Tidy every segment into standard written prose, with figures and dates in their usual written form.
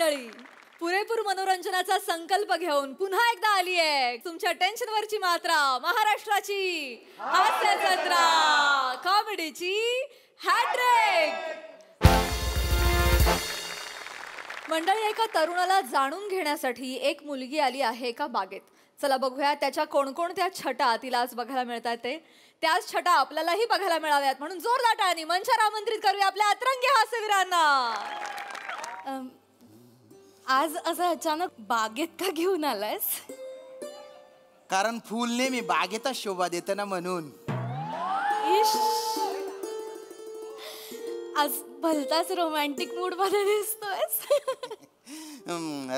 मंडळी, पुरेपूर मनोरंजनाचा संकल्प घेऊन पुन्हा एकदा आली आहे तुमच्या टेन्शनवरची मात्रा, महाराष्ट्राची हास्य जत्रा, कॉमेडीची हॅट्रिक। मंडळी, एका तरुणाला जाणून घेण्यासाठी एक मुलगी आली आहे एका बागेत। चला बघूया त्याच्या कोणकोणत्या छटा तिला आज बघायला मिळतात ते। त्याच छटा आपल्यालाही बघायला मिळाव्यात म्हणून जोरदार टाळ्यांनी मंचावर आमंत्रित करूया आपल्या अतरंगी हास्यवीरांना। आज असं अचानक बागेत का घेऊन आलायस? कारण फुल नेहमी बागेतच शोभा देतं ना म्हणून। आज भलताच रोमॅन्टिक मूड मध्ये दिसतोयस।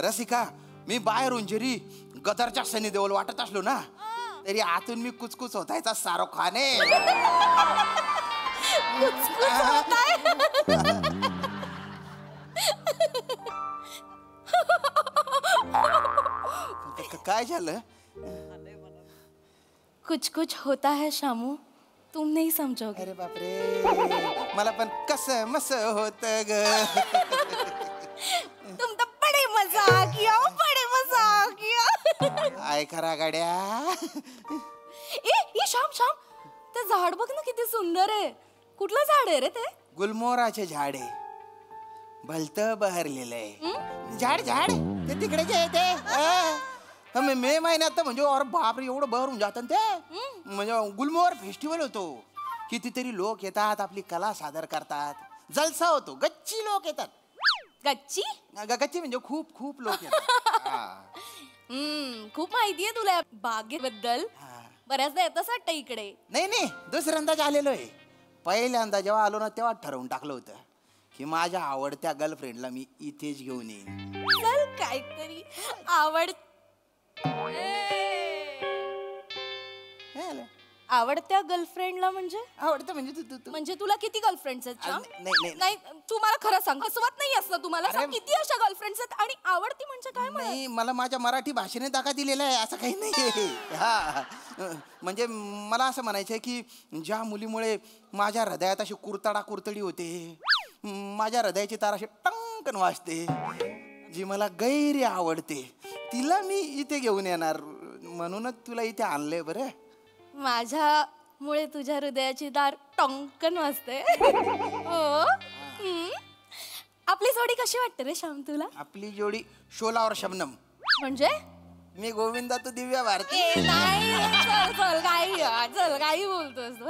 रसिका, मी बाहेरून जरी गदरच्या सनी देओल वाटत असलो ना तरी आतून मी कुचकुच होतायचा शाहरुख खान आहे। काय झालं? कुछ कुछ होता है शामू, तुम नहीं समझोगे। अरे बापरे, मला पण कसं मस होत ग। तुम तो बड़े मजाकिया हो, बड़े मजाकिया। आय खरा गाड्या। ए शाम शाम, ते झाड बघ ना किती सुंदर आहे। कुठलं झाड आहे रे ते? गुलमोहराचे झाड आहे, भलत बहरलेलं आहे। झाड झाड ते तिकडे जे ते मे महिन्यात तर म्हणजे और बापरे एवढं बहरून जातं ते। म्हणजे गुलमोहर फेस्टिवल होतो, कितीतरी लोक येतात, आपली कला सादर करतात, जलसा होतो, गच्ची लोक येतात। गच्ची गच्ची म्हणजे खूप खूप लोक येतात। खूप माहिती आहे तुला बागेबद्दल, बऱ्याचदा येतच वाटतं इकडे। नाही नाही, दुसऱ्यांदाच आलेलो आहे। पहिल्यांदा जेव्हा आलो ना तेव्हा ठरवून टाकलं होतं की माझ्या आवडत्या गर्लफ्रेंडला मी इथेच घेऊन येईन। चल काहीतरी आवडत्या गर्लफ्रेंडला म्हणजे आवडतं म्हणजे तू म्हणजे तुला किती गर्लफ्रेंड्स आहेत? नाही नाही, तू मला खरं सांग, हसवत नाही असं तुम्हाला किती अशा गर्लफ्रेंड्स आहेत आणि आवडती म्हणजे काय? नाही, मला माझ्या मराठी भाषेने दाखा दिलेला आहे, असं काही नाही। हा, म्हणजे मला असं म्हणायचं आहे की ज्या मुलीमुळे माझ्या हृदयात अशी कुरतडी होते, माझ्या हृदयाची तार अशी टंकन वाजते, जी मला गैरी आवडते, तिला मी इथे घेऊन येणार, म्हणूनच तुला इथे आणलंय। बरं, माझ्यामुळे तुझ्या हृदयाची दार टंकन वाजते। हो, आपली जोडी कशी वाटते रे श्याम तुला? आपली जोडी शोला और शबनम। म्हणजे मी गोविंदा, तू दिव्या भारती। नाही, चल काही बोलतोस तू?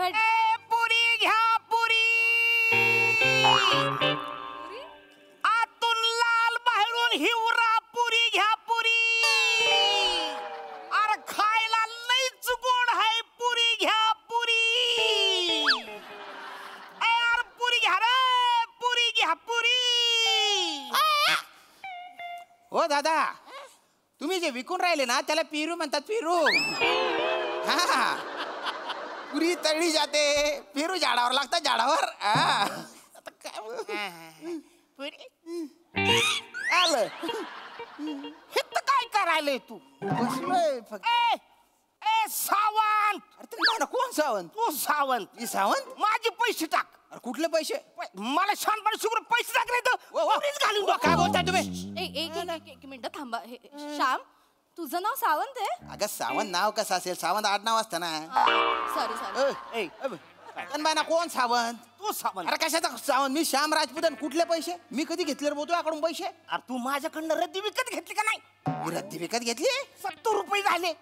पुरी घ्या पुरी, आतून लाल बाहेरून हिवरा, पुरी घ्या पुरी। अरे खायला लईच गोड आहे, पुरी घ्या पुरी। अरे पुरी घ्या रे, पुरी घ्या पुरी। ओ दादा, तुम्ही जे विकून राहिले ना त्याला पिरू म्हणतात, पिरू। हा, पुरी तळली जाते, पेरू झाडावर लागतात, झाडावर। आता काय आलं हे तर काय करायलंय तू? बसलोय फक्त। ए सावंत, अरे कोण सावंत? तू सावंत? मी सावंत? माझे पैसे टाक। अरे कुठले पैसे? मला शानपणे शुक्र पैसे टाक, नाही तर घालून काय बोलताय तुम्ही? एक मिनिट थांबा। श्याम, तुझं नाव सावंत आहे? अगं सावंत नाव कसं असेल, सावंत आडनाव असतं ना। सॉरी। ना कोण सावंत? तू सावंत? अरे कशाचा सावंत? मी श्याम राजपूत। कुठले पैसे? मी कधी घेतले रे बोलतो याकडून पैसे? अरे तू माझ्याकडनं रद्दी विकत घेतली का नाही? मी रद्दी विकत घेतली? 70 रुपये झाले।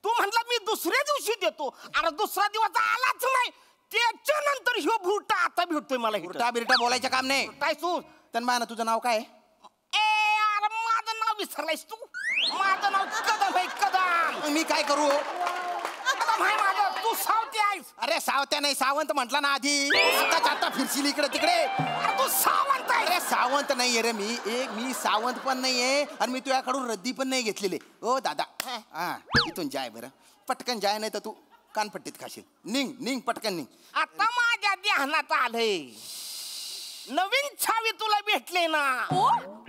तू म्हणला मी दुसऱ्या दिवशी देतो, अरे दुसरा दिवस आलाच नाही, त्याच्यानंतर ह्यो भुरटा आता भेटतोय मला। भुरटा बिरटा बोलायचं काम नाही। काय तू तन्माना, तुझं नाव काय? अरे माझं नाव विसरलायस तू? माझं नाव कदम आहे, कदम। मी काय करू? कदम आहे माझं, तू सावते आहेस। अरे सावत्या नाही, सावंत म्हटला ना आधी। आता फिरशील इकडे तिकडे। तू सावंत आहे? अरे सावंत नाहीये रे मी सावंत पण नाहीये आणि मी तुझ्याकडून रद्दी पण नाही घेतलेली। ओ दादा, हा इथून जाय बरं, पटकन जाय, नाही तर तू कानपट्टीत खाशील। निघ पटकन निघ। आता माझ्या ध्यानात आलंय, नवीन छावी तुला भेटले ना,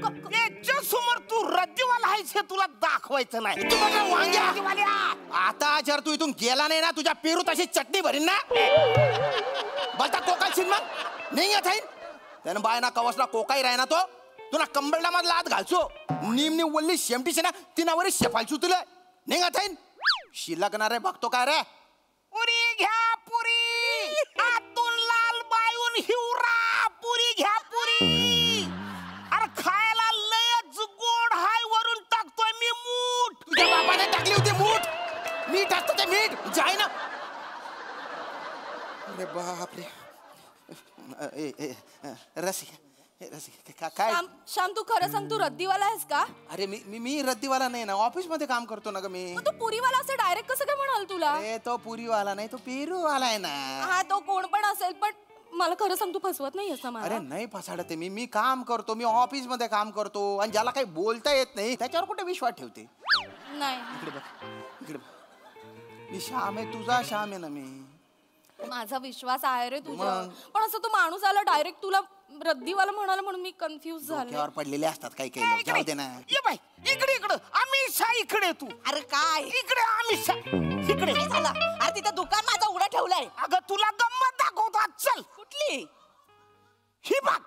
त्याच्या समोर तू रद्दीवाला आहेस हे तुला दाखवायचं नाही। तू बघा वांग्या, आता जर तू इथून गेला नाही ना, तुझ्या पेरू तशी चटणी भरीन ना। बोलता कोकाशील मग नाही येत आहे त्यानं बायना कवसला कोकाई राही ना तो तुला कंबळला मधला हात घालचो निमनी वल्ली शेमटीशी ना तिनावर शेफालचू तुला निघा थाईन शिलकणार रे बघतो काय रे पुरी घ्या पुरी आतून लाल बायून हिवरा पुरी घ्या पुरी अरे खायला लयच गोड हाय वरून टाकतोय मी मूठ तुझ्या बापाने टाकली होती मूठ मी टाकतो ते मीठ जाय ना अरे बापरे रसिक काय श्याम तू खरं सांग तू रद्दीवाला आहेस का? अरे मी रद्दीवाला नाही ना ऑफिस मध्ये काम करतो ना ग मी. तू पुरीवाला असं डायरेक्ट कसं काय म्हणाल तुला? अरे तो पुरीवाला नाही तो पेरूवाला आहे ना. हा तो कोण पण असेल पण मला खरं सांग तू फसवत नाही असं मला. अरे नाही फसाडत मी काम करतो मी ऑफिस मध्ये काम करतो आणि ज्याला काही बोलता येत नाही त्याच्यावर कुठे विश्वास ठेवते. नाही इकडे बघ मी श्याम आहे तुझा श्याम आहे ना मी. माझा विश्वास आहे रे तुझ्यावर पण असं तो माणूस आला डायरेक्ट तुला रद्दीवाला म्हणाला म्हणून मी कन्फ्युज झाले. डोक्यावर पडलेले असतात काही काही लोक जाऊ दे ना. ये बाई इकडे अमिषा इकडे तू अरे काय इकडे अमिषा इकडे काय झालं? अरे तिथं दुकान माझं उघडं ठेवलंय. अगं तुला गंमत दाखवतो चल कुठली? ही बघ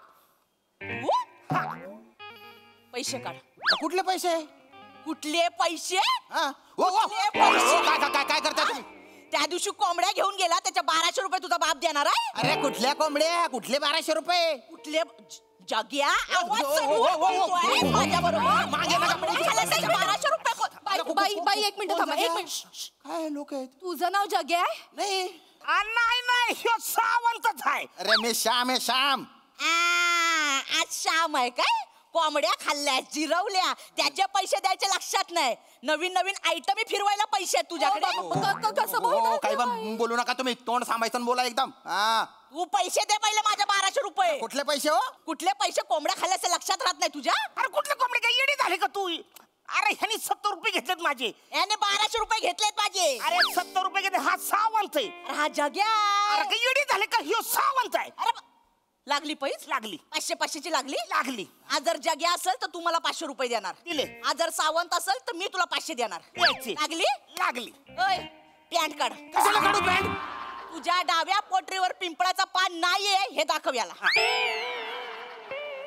हा. पैसे काढ. कुठले पैसे? कुठले पैसे? हा ओ काय करता तुम्ही? त्या दिवशी कोंबड्या घेऊन गेला त्याच्या 1200 रुपये तुझा बाप देणार आहे. अरे कुठल्या कोंबड्या कुठले 1200 रुपये? कुठले जग्या माझ्या बरोबर मागे नका. 1200 रुपये. बाई एक मिनिट थांबा एक मिनिट. काय लोक आहेत? तुझं नाव जग्या आहे? नाही नाही ह्यो सावंतच आहे. अरे मी श्याम आहे श्याम. आज श्याम आहे काय? कोंबड्या खाल्ल्या जिरवल्या त्याचे पैसे द्यायचे लक्षात नाही. नवीन आयटम फिरवायला पैसे आहेत तुझ्याकडे. कसं बोलतो? काही पण बोलू नका तुम्ही तोंड सांभाळून बोला एकदम. हा तू पैसे दे पहिले माझ्या 1200 रुपये. कुठले पैसे हो? कुठले पैसे? कोंबड्या खाल्ल्याचे लक्षात राहत नाही तुझ्या? अरे कुठले कोंबडे काय येडी झाले का तू? अरे ह्यानी 70 रुपये घेतलेत माझे. याने 1200 रुपये घेतलेत माझे. अरे 70 रुपये घेतले. हा सावंत आहे. अरे हा जग्या. अरे काय येडी झाले का? ह्यो सावंत आहे. अरे लागली पैस लागली 500 लागली. लागली आज जर जग्या असेल तर तू मला 500 रुपये देणार. दिले. आज जर सावंत असेल तर मी तुला 500 देणार. द्यायचे. लागली. ओय पॅन्ट काढ. कशाला काढू पॅन्ट? तुझ्या डाव्या पोटरीवर पिंपळाचा पान नाहीये हे दाखव याला.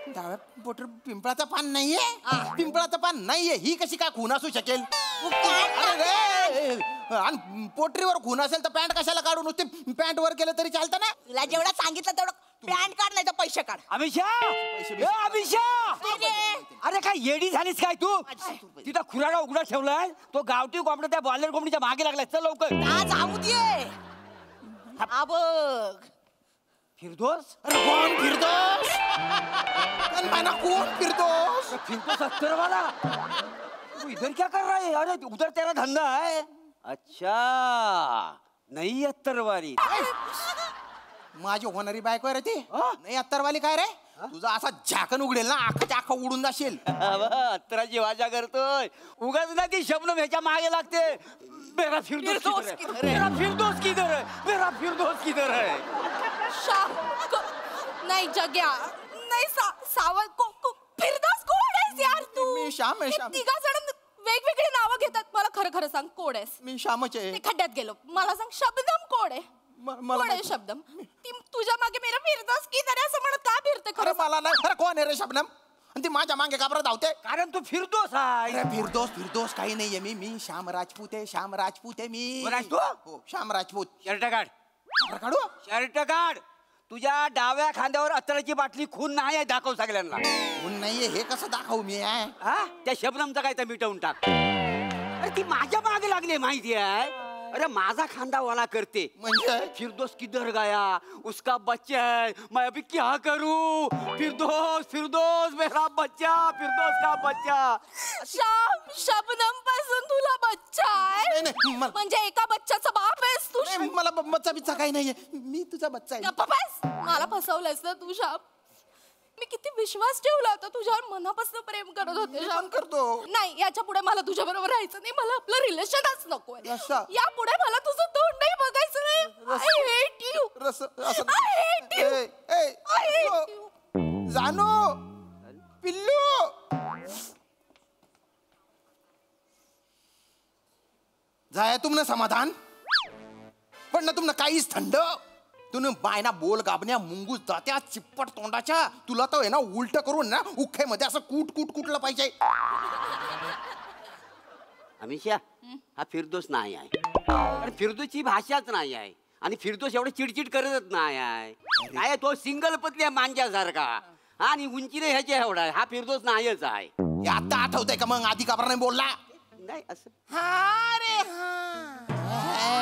डाव्या पोटर पिंपळाचं पान नाहीये. हा. पिंपळाचं पान नाहीये ही कशी काय खून असू शकेल? तू पॅन्ट काढ. अरे आणि पोटरीवर खून असेल तर पॅन्ट कशाला काढून नुसते पॅन्ट वर केलं तरी चालतं ना. तुला जेवढं सांगितलं तेवढं पॅन्ट काढ नाही तर पैसे काढ. अमिषा काय रे? अरे काय येडी झालीस काय तू? तिथं खुराडा उघडा ठेवलाय तो गावठी कोंबडा त्या बॉयलर कोंबडीच्या मागे लागलाय. चल लवकर. आज आऊ दे. हा बघ फिरदोस. अरे कोण फिरतोस? कोण फिरतोस? फिरतो 70 वाला. तू इधर क्या कर रहा है? अरे उधर तेरा धंधा है. अच्छा नहीं 70 वाली. माझी होणारी बायको आहे रे ती. नाही अत्तरवाली काय रे? तुझा असा झाकण उघडेल ना आखाच्या आखा उडून जाशील. 70ची वाजा करतोय उगाच ना ती शब्द ह्याच्या मागे लागते. मेरा फिरदोस किधर है? मेरा फिरदोस किधर है? मेरा फिरदोस किधर है? नाही जग्या नाही सावंत फिरदोस कोण आहेस यार तू? मी श्याम आहे, श्याम. तिघा जण वेगवेगळी नावं घेतात. मला खरं सांग कोण आहेस? मी श्यामच आहे. ते खड्ड्यात गेलो. मला सांग शब्दम कोण आहे? कोण आहे शब्दम? ती तुझ्या मागे मेरा फिरदोस किधर आहे असं म्हणत का फिरते? अरे खरं मला नाही. अरे कोण आहे रे शबनम? आणि ती माझ्या मागे का बरं धावते? कारण तू फिरदोस आहे. अरे फिरदोस काही नाहीये. मी श्याम राजपूत आहे. श्याम राजपूत आहे मी. कोण आहेस तू? हो श्याम राजपूत. शर्ट काढ. अरे काढू? शर्ट काढ. तुझ्या डाव्या खांद्यावर अत्तराची बाटली खून नाही आहे दाखव सगळ्यांना. कोण नाहीये हे कसं दाखवू मी? आहे हा त्या शबनमचा काय तर मिटवून टाक. अरे ती माझ्या मागे लागली माहिती आहे. अरे माझा खांदा वाला करते म्हणजे फिरदोस किधर गया उसका बच्चा है मैं अभी क्या करूं? फिरदोस मेरा बच्चा फिरदोस का बच्चा. शबनम पासून तुला बच्चा आहे? नाही, म्हणजे एका बच्चाचा बाप आहेस तू? नाही, मला बच्चा बिच्चा काही नाहीये. मी तुझा बच्चा आहे. गप्प बस. मला फसवलंयस ना तू श्याम. मी किती विश्वास ठेवला होता तुझ्यावर. मनापासून प्रेम करत होते श्याम. करतो. नाही याच्या पुढे मला तुझ्या बरोबर राहायचं नाही. मला आपलं रिलेशनच नको. असं? या पुढे मला तुझं तोंड नाही बघायचं नाही. I hate you. I hate you. I hate you. जानू पिल्लू जाया तुमनं समाधान पण ना तुमनं काहीच थंड तुम्ही बायना बोल गाबण्या मुंगूस जात्या चिप्पट तोंडाच्या तुला तर आहे ना उलट करून ना उख्यामध्ये असं कुटलं पाहिजे. अमिषा हा फिरदोस नाही आहे आणि फिरदोसची भाषाच नाही आहे आणि फिरदोस एवढं चिडचिड करतच नाही आहे. काय तो सिंगल पत्नी आहे मांजासारखा आणि उंचीने ह्याच्या एवढा आहे. हा फिरदोस नाहीच आहे. हे आता आठवतंय का मग आधी का नाही बोलला. नाही असं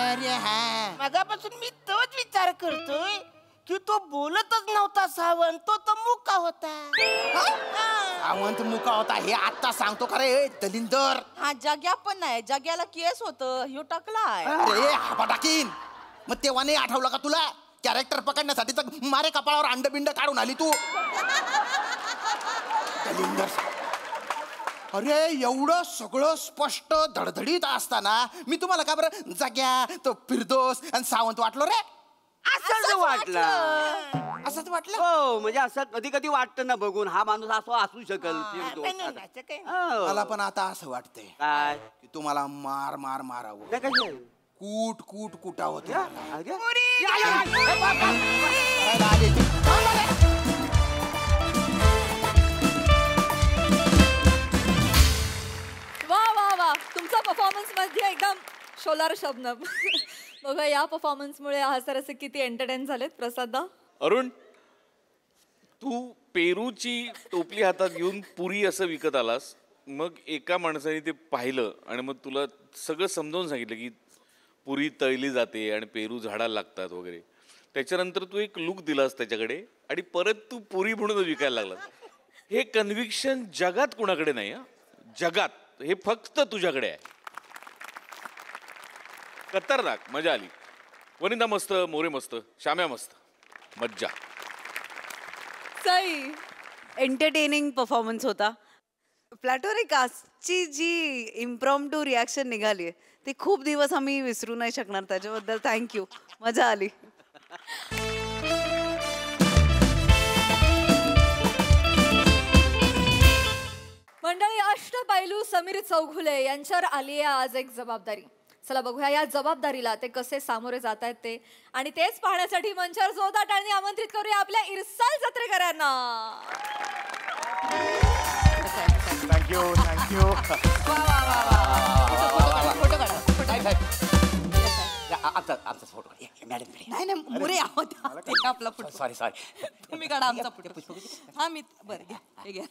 अरे हा मगापासून मी तोच विचार करतोय की तो बोलतच नव्हता सावंत, तो मुका होता. सावंत मुका होता हे आता सांगतो का रे दलिंदर. हा जग्या पण नाही, जग्याला केस होत ह्यो टाकलाय. अरे हापा टाकीन. मग तेव्हा नाही आठवलं का तुला कॅरेक्टर पकडण्यासाठी तर मारे कपाळावर अंडबिंड काढून आली तू. दलिंदर अरे एवढं सगळं स्पष्ट धडधडीत असताना मी तुम्हाला का बरं जग्या तो फिरदोस आणि सावंत वाटलो रे. असंच वाटलं. असंच वाटलं. हो म्हणजे असं कधी कधी वाटतं ना बघून हा माणूस असं असू शकल फिरदोस. असं काय हो. मला पण आता असं वाटतंय काय की तुम्हाला मारावं. नाही कसं? कूट कुटावं या, तुम्हाला. अरे. करायला आली ती. वा वा वा तुमचा परफॉर्मन्स मध्ये एकदम शोलार शबनम. बघा या परफॉर्मन्समुळे हा सर असे किती एंटरटेन झालेत. प्रसादा अरुण तू पेरूची टोपली हातात घेऊन पुरी असं विकत आलास. मग एका माणसाने ते पाहिलं आणि मग तुला सगळं समजावून सांगितलं की पुरी तळली जाते आणि पेरू झाडाला लागतात वगैरे. त्याच्यानंतर तू एक लुक दिलास त्याच्याकडे आणि परत तू पुरी म्हणून विकायला लागला. हे कन्व्हिक्शन जगात कुणाकडे नाही. जगात हे फक्त तुझ्याकडे आहे. खतरनाक मजा आली. वनिता मस्त, मोरे मस्त, श्याम्या मस्त, मज्जा. सई एंटरटेनिंग परफॉर्मन्स होता. प्लॅटोरिक कास्टची जी इम्प्रॉम्प्टू रिॲक्शन निघाली आहे ती खूप दिवस आम्ही विसरू नाही शकणार. त्याच्याबद्दल थँक्यू. मजा आली. मंडळी अष्टपैलू समीर चौघुले यांच्यावर आली आहे आज एक जबाबदारी. चला बघूया या जबाबदारीला ते कसे सामोरे जात आहेत ते. आणि तेच पाहण्यासाठी मंचावर जोरदार टाळ्यांनी आमंत्रित करूया आपल्या इरसाल जत्रेकरांना. थँक्यू. आमचा फोटो मॅडम. नाही नाही मोरे आहोत ते आपला फोटो. सॉरी तुम्ही काढा आमचा फोटो. हा मी बरं घ्या हे घ्या.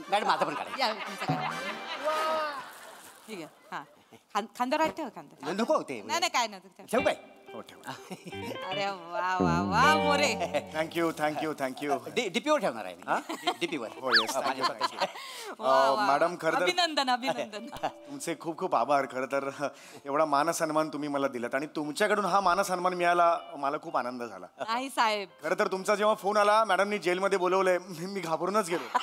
मॅडम माझा पण काढा. या तुमचा काढा. ठीक आहे. हा खांद्यावर हात ठेवा. खांद्यावर नको होते नाही नाही काय नाही. ठेव काय. हो ठेव. अरे वा वा वा मोरे. थँक्यू. डीपीवर ठेवणार आहे मी. डीपीवर. हो येस वा, वा. मॅडम खरं तर अभिनंदन. तुमचे खूप आभार. खरं तर एवढा मानसन्मान तुम्ही मला दिलात आणि तुमच्याकडून हा मानसन्मान मिळाला मला खूप आनंद झाला. नाही साहेब. खरं तर तुमचा जेव्हा फोन आला मॅडमनी जेलमध्ये बोलवलंय मी घाबरूनच गेलो.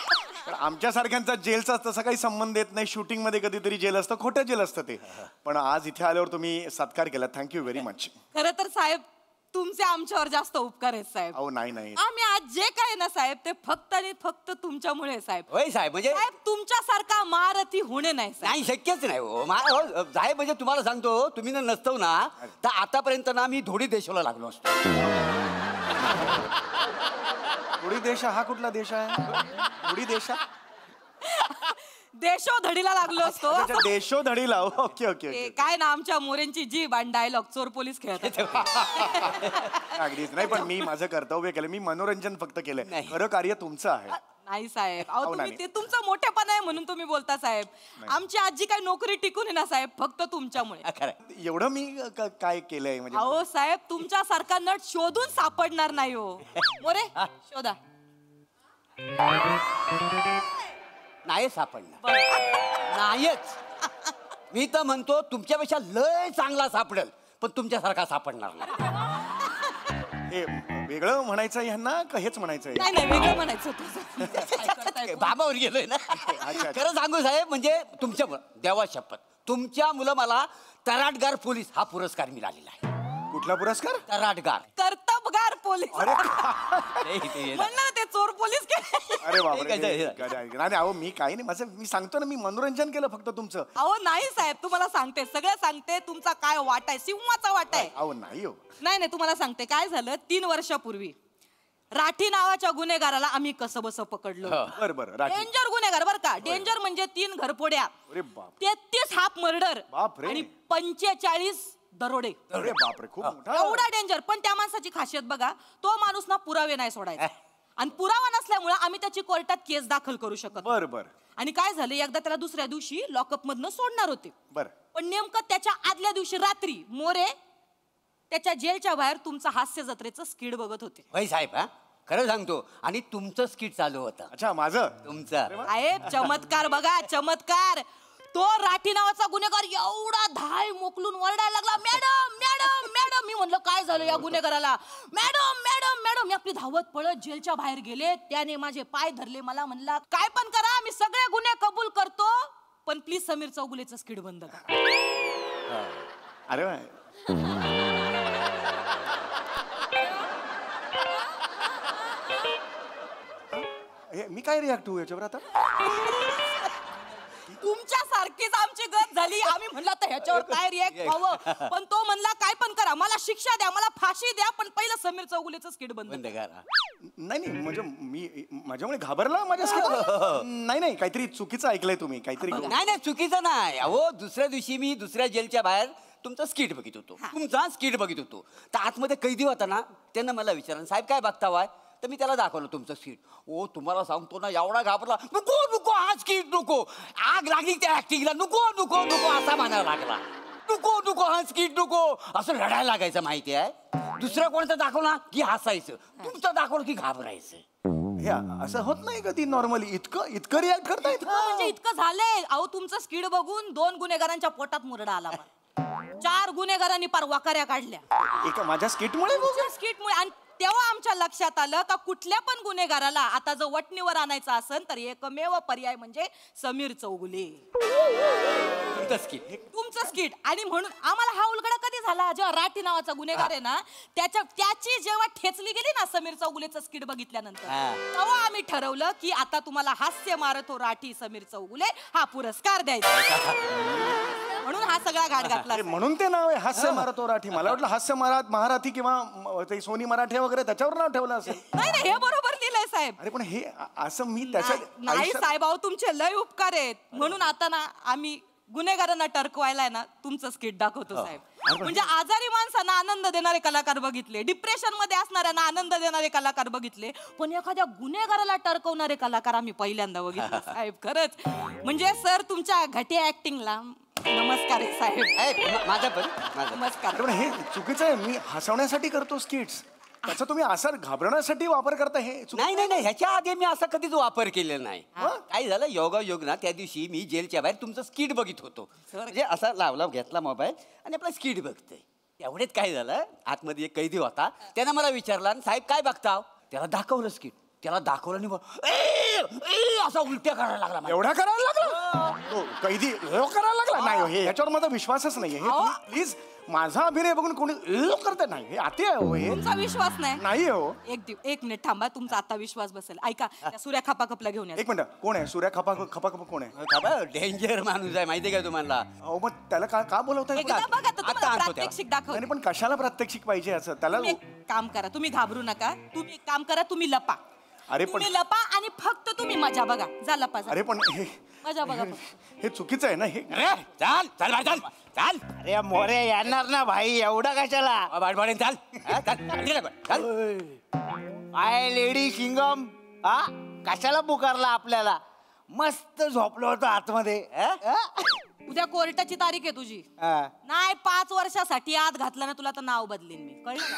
पण आमच्यासारख्यांचा जेलचा तसा काही संबंध येत नाही. शूटिंगमध्ये कधीतरी जेल असतं, खोटं जेल असतं ते. पण आज इथे आल्यावर तुम्ही सत्कार केला. Thank you very much. खरं तर साहेब तुमचे आमच्यावर जास्त उपकार आहेत साहेब. अहो नाही आम्ही आज जे काय ना साहेब ते फक्त आणि फक्त तुमच्यामुळे साहेब. होय साहेब म्हणजे साहेब तुमच्यासारखा महारथी होणे नाही साहेब. नाही शक्यच नाही हो. साहेब म्हणजे तुम्हाला सांगतो तुम्ही ना नसतो ना तर आतापर्यंत ना मी धोडी देशाला लागलो असतो. थोडी देश हा कुठला देश आहे? थोडी देश देशोधडीला लागलो असतो. देशोधडीला. ओके. काय ना आमच्या मोरेंची जीभ आणि डायलॉग चोर पोलीस खेळत. अगदीच नाही. पण मी माझं कर्तव्य केलं. मी मनोरंजन फक्त केलंय. खरं कार्य तुमचं आहे. नाही साहेब. अहो तुम्ही नाही. ते तुमचं मोठेपण आहे म्हणून तुम्ही बोलता साहेब. आमची आजी काही नोकरी टिकून आहे ना साहेब फक्त तुमच्यामुळे. एवढं मी काय केलंय म्हणजे? अहो साहेब तुमच्यासारखा नट शोधून सापडणार नाही हो. मोरे शोधा. नाही सापडणार. नाहीच. मी तर म्हणतो तुमच्यापेक्षा लय चांगला सापडेल पण तुमच्यासारखा सापडणार नाही. हे वेगळं म्हणायचं ह्यांना का हेच म्हणायचं? नाही नाही वेगळं म्हणायचं होतं. बाबावर गेलोय ना. खरं सांगू साहेब म्हणजे तुमच्या देवा शपथ तुमच्या मुलं मला तराटगार पोलीस हा पुरस्कार मिळालेला आहे. कुठला पुरस्कार? तराटगार. कर्तबगार पोलीस. अरे म्हणलं ना ते चोर पोलीस अरे बापरे ठीक आहे, नाही अहो मी काही नाही माझं मी सांगतो ना मी मनोरंजन केलं फक्त तुमचं. अहो नाही साहेब, तुम्हाला सांगते सगळं सांगते. तुमचा काय वाटा आहे, सिंहाचा वाटा आहे. अहो नाही हो. नाही तुम्हाला सांगते काय झालं. 3 वर्षापूर्वी राठी नावाच्या गुन्हेगाराला आम्ही कसं बस पकडलं. बरं राठी. डेंजर गुन्हेगार बर का. डेंजर म्हणजे 3 घरफोड्या, अरे बाप. 33 हाफ मर्डर बापरे. आणि 45 दरोडे. अरे बापरे खूप मोठा. एवढा डेंजर. पण त्या माणसाची खासियत बघा, तो माणूस ना पुरावे नाही सोडायचा आणि पुरावा नसल्यामुळे आम्ही त्याची कोर्टात केस दाखल करू शकत. बरं. आणि काय झालं, एकदा त्याला दुसऱ्या दिवशी लॉकअप मधनं सोडणार होते. बरं. पण नेमकं त्याच्या आदल्या दिवशी रात्री मोरे त्याच्या जेलच्या बाहेर तुमचं हास्य जत्रेचं स्किड बघत होते. होय साहेब, हा खरं सांगतो. आणि तुमचं स्किट चालू होतं. अच्छा माझं. तुमचा साहेब चमत्कार बघा, चमत्कार. तो राठी नावाचा गुन्हेगार एवढा धाय मोकलून ओरडायला लागला, मॅडम मॅडम मॅडम. मी म्हणलं काय झालं या गुन्हेगाराला. Madam madam madam. मी आपली धावत पळत जेलच्या बाहेर गेले. त्याने माझे पाय धरले. मला म्हणला काय पण करा, मी सगळे गुन्हे कबूल करतो, पण प्लीज समीर चौगुलेचं स्किड बंद करा. अरे वा. मी काय रिॲक्ट होऊ याच्यावर आता. तुमच्या सारखीच आमची गत झाली. आम्ही म्हणलं तर ह्याच्यावर काय रिॲक्ट व्हावं, पण तो म्हणला काय पण करा, मला शिक्षा द्या, मला फाशी द्या, पण पहिलं समीर चौगुलेचं स्किड बंद करा. नाही म्हणजे मी माझ्यामुळे घाबरला माझ्या नाही काहीतरी चुकीचं ऐकलंय तुम्ही काहीतरी. नाही चुकीचं नाही. अहो दुसऱ्या दिवशी मी दुसऱ्या जेलच्या बाहेर तुमचा स्किट बघित होतो. तुमचा स्किट बघित होतो. तर आतमध्ये कैदी होता ना, त्यांना मला विचारलं साहेब काय बघता वाय. तर मी त्याला दाखवलं तुमचं स्किट. ओ तुम्हाला सांगतो ना एवढा घाबरला. नको नको हा स्किट नको. आग लागली त्या ऍक्टिंगला. नको नको नको असा म्हणायला लागला. नको नको हा स्किट नको असं रडायला लागायचं. माहिती आहे. दुसरं कोणतं दाखवला की हसायचं, तुमचं दाखवलं की घाबरायचं. हे असं होत नाही कधी नॉर्मली. इतकं रिॲक्ट करतायत. म्हणजे इतकं झालंय. अहो तुमचं स्किड बघून 2 गुन्हेगारांच्या पोटात मुरडा आला. 4 गुन्हेगारांनी पार वाकाऱ्या काढल्या एका माझ्या स्किटमुळे. स्किटमुळे. आणि तेव्हा आमच्या लक्षात आलं का कुठल्या पण गुन्हेगाराला आता जर वटणीवर आणायचं असेल तर एकमेव पर्याय म्हणजे समीर चौगुले. तुमचं स्किट. आणि म्हणून आम्हाला हा उलगडा कधी झाला, जेव्हा राठी नावाचा गुन्हेगार आहे ना त्याची जेव्हा ठेचली गेली ना समीर चौगुलेचं स्किट बघितल्यानंतर, तेव्हा आम्ही ठरवलं की आता तुम्हाला हास्य मारतो राठी समीर चौगुले हा पुरस्कार द्यायचा. म्हणून हा सगळा घाट घातला. म्हणून ते नाव आहे हास्य मारतो राठी. मला वाटलं हास्य महाराठी किंवा ते सोनी मराठे वगैरे त्याच्यावर नाव ठेवलं असेल. नाही हे बरोबर लिहिलंय साहेब. अरे पण हे असं मी त्याच्या नाही साहेब, अहो तुमचे लय उपकार आहेत. म्हणून आता ना आम्ही गुन्हेगारांना टरकवायला ना तुमचं स्किट दाखवतो साहेब. म्हणजे आजारी माणसांना आनंद देणारे कलाकार बघितले, डिप्रेशन मध्ये असणाऱ्यांना आनंद देणारे कलाकार बघितले, पण एखाद्या गुन्हेगाराला टरकवणारे कलाकार आम्ही पहिल्यांदा बघितले साहेब. खरंच म्हणजे सर तुमच्या घटिया ऍक्टिंगला नमस्कार आहे साहेब. माझा पण नमस्कार. पण हे चुकीचं आहे. मी हसवण्यासाठी करतो स्किट्स. त्याचा तुम्ही असं घाबरण्यासाठी वापर करता. हे नाही ह्याच्या आधी मी असा कधीच वापर केलेला नाही. काय झालं योगायोग ना त्या दिवशी मी जेलच्या बाहेर तुमचं स्किट बघित होतो. म्हणजे असा लावला घेतला मोबाईल आणि आपला स्किट बघतोय. एवढेच काय झालं, आतमध्ये एक कैदी होता. त्यानं मला विचारला साहेब काय बघता. त्याला दाखवलं स्किट. त्याला दाखवलं नाही असा उलट्या करायला लागला. एवढा करायला लागला कैदी करायला लागला. नाही हे ह्याच्यावर माझा विश्वासच नाहीये. हे प्लीज माझा अभिनय बघून कोणी करत नाही. हे अति आहे हो. तुमचा विश्वास नाही हो. एक मिनिट थांबा, तुमचा आता विश्वास बसेल. ऐका सूर्या खापाकपला घेऊन या. एक मिनिट कोण आहे सूर्या खपाखप कोण आहे. डेंजर माणूस आहे माहितीये का तुम्हाला. अहो मग त्याला का बोलवताय. प्रात्यक्षिक दाखव. पण कशाला प्रात्यक्षिक पाहिजे असं त्याला. काम करा तुम्ही, घाबरू नका. तुम्ही एक काम करा, तुम्ही लपा. अरे पण लपा आणि फक्त तुम्ही मजा बघा. जा लपा. अरे पण हे मजा बघा. हे चुकीचं आहे ना. हे चाल चाल चाल चाल. अरे मोरे येणार ना भाई, एवढा कशाला. चाल आय लेडी सिंगम. हा कशाला पुकारला आपल्याला. मस्त झोपलो होतो आतमध्ये. उद्या कोर्टाची तारीख आहे तुझी. नाही 5 वर्षासाठी आत घातला ना तुला तर नाव बदलीन मी, कळलं का.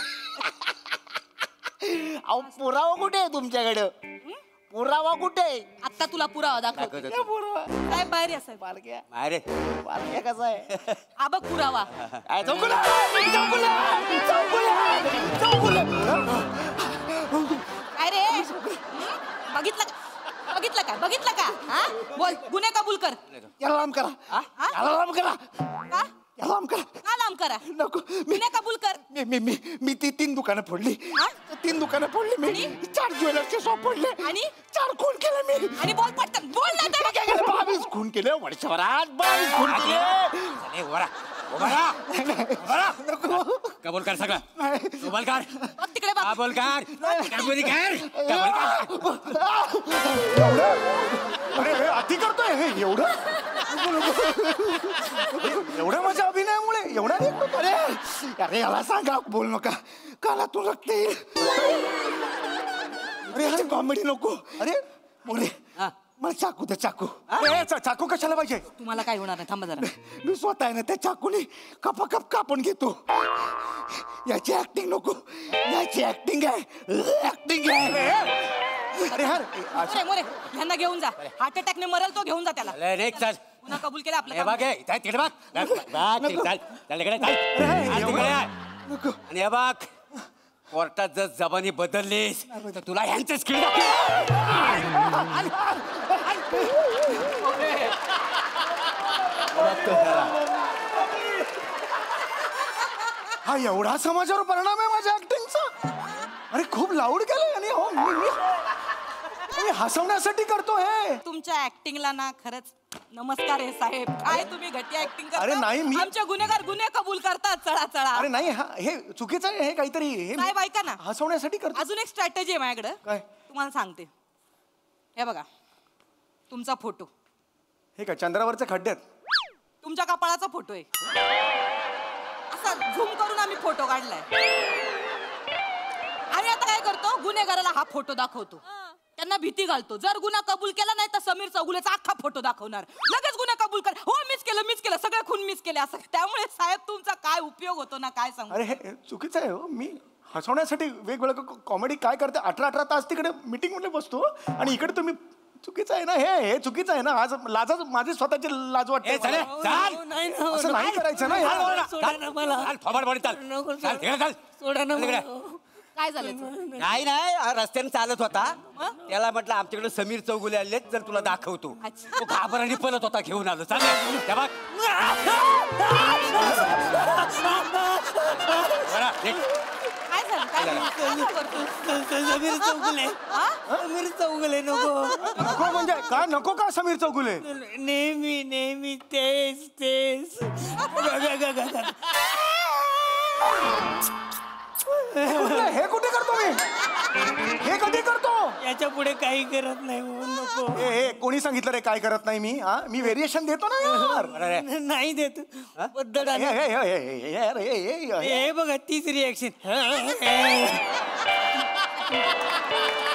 अहो पुरावा कुठे आहे तुमच्याकडे. पुरावा कुठे आहे. आता तुला पुरावा दाखव. साहेब बाहेर या साहेब. पालक्या कसा आहे. हा बघ पुरावा. अरे बघितलं का. हा बोल, गुन्हे कबूल कर. याला लांब करा. याला लांब करा. का लांब करा. का लांब करा? नको गुन्हे कबूल कर. मी ती 3 दुकानं फोडली. 3 दुकानं फोडली मी. 4 ज्वेलरचे शॉप फोडले. आणि 4 खून केले मी. आणि बोल पटकन बोल ना तर. काय केलं? 22 खून केले वर्षभरात. 22 खून केले. कबूल कर सगळं. कबूल कर. बघ तिकडे बघ. कबूल कर. कबूल कर. अरे हे अति करतोय हे एवढं एवढं माझ्या अभिनयामुळे एवढा अरे अरे याला सांगा बोल नका काला तू लागते. अरे कॉमेडी नको. अरे मोरे मला चाकू दे चाकू. अरे चाकू कशाला पाहिजे? तुम्हाला काय होणार नाही, थांबा जरा. मी स्वतः आहे ना त्या चाकूने कप कापून घेतो. याची ऍक्टिंग नको. याची ऍक्टिंग आहे. ऍक्टिंग आहे. अरे यार मोरे मोरे ह्यांना घेऊन जा. हार्ट अटॅकने मरल तो, घेऊन जा त्याला. चल. पुन्हा कबूल केलं आपलं हे काम. बघ हे, इथे तिकडे बघ. चल इकडे चल. तिकडे आणि हे बघ कोर्टात जर जबानी बदललीस तर तुला ह्यांचं स्किल हा एवढा समाजावर परिणाम आहे माझ्या ऍक्टिंगचा. अरे खूप लाऊड केलंय आणि हो मी हसवण्यासाठी करतो हे. तुमच्या ऍक्टिंगला ना खरंच नमस्कार आहे साहेब. काय तुम्ही घटिया ऍक्टिंग करता. अरे नाही, मी- आमचे गुन्हेगार गुन्हे कबूल करतात. चळा चळा. अरे नाही हे चुकीचं आहे. हे काहीतरी हे साहेब ऐका ना, हसवण्यासाठी करतो. अजून एक स्ट्रॅटेजी आहे माझ्याकडे. काय? तुम्हाला सांगते. हे बघा तुमचा फोटो, हे काय चंद्रावरचे खड्डे आहेत? तुमच्या कपाळाचा फोटो आहे. असा झूम करून आम्ही फोटो काढलाय. आम्ही आता काय करतो, गुन्हेगाराला हा फोटो दाखवतो, त्यांना भीती घालतो. जर गुन्हा कबूल केला नाही तर समीर चौगुलेचा अख्खा फोटो दाखवणार. लगेच गुन्हा कबूल कर. हो मीच केलं सगळे खून मीच केले असं. त्यामुळे साहेब तुमचा काय उपयोग होतो ना काय सांगू. अरे हे चुकीचं आहे हो. मी हसवण्यासाठी वेगवेगळं कॉमेडी काय करते. 18 तास तिकडे मीटिंग मध्ये बसतो आणि इकडे तुम्ही चुकीचं आहे ना. हे चुकीचं आहे ना. आज लाज माझी स्वतःची लाज वाटते. असं नाही करायचं ना यार. काय झालं? नाही रस्त्याने चालत होता. त्याला म्हटलं आमच्याकडे समीर चौगुले आले तर तुला दाखवतो. तो घाबराने पळत होता. घेऊन आलो. चालेल त्या बघ. काय झालं? काय झालं? समीर चौगुले. समीर चौगुले नको. नको म्हणजे काय नको का समीर चौगुले? नेहमी तेच हे कुठे करतो मी? हे कधी करतो? याच्या पुढे काही करत नाही म्हणून नको. हे कोणी सांगितलं रे काय करत नाही मी? मी व्हेरिएशन देतो ना यार. नाही देत पद्धत. हे बघा तीच रिएक्शन.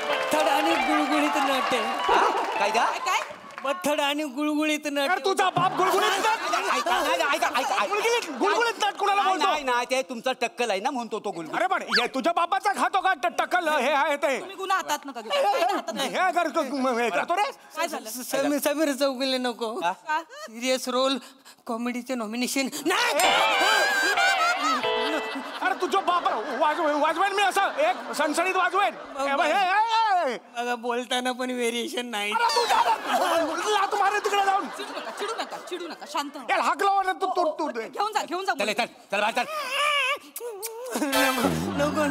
पत्थड आणि गुळगुळीत नट. काय का? काय पत्थड आणि गुळगुळीत नट. तुझा बाप गुळगुळीत गुळगुळीत नट कोणाला बोलतो? नाही ते तुमचा टक्कल आहे ना म्हणतो तो गुलगुल. अरे पण हे तुझ्या बापाचा खातो का टक्कल? हे आहे ते. तुम्ही गुन्हा हातात नका घेऊ. काय हातात नाही. हे करतो रे. काय झालं? समीर चौगुले नको. सिरियस रोल कॉमेडीचे नॉमिनेशन नाही. अरे तुझा बाप वाजवेन मी असं एक सणसणीत वाजवेन. बघा बोलताना पण व्हेरिएशन नाही. तुम्हाला तिकडे जाऊन चिडू नका शांत व्हा. याला हाक लावा ना. तू घेऊन जा चल चल बाहेर चल. नको.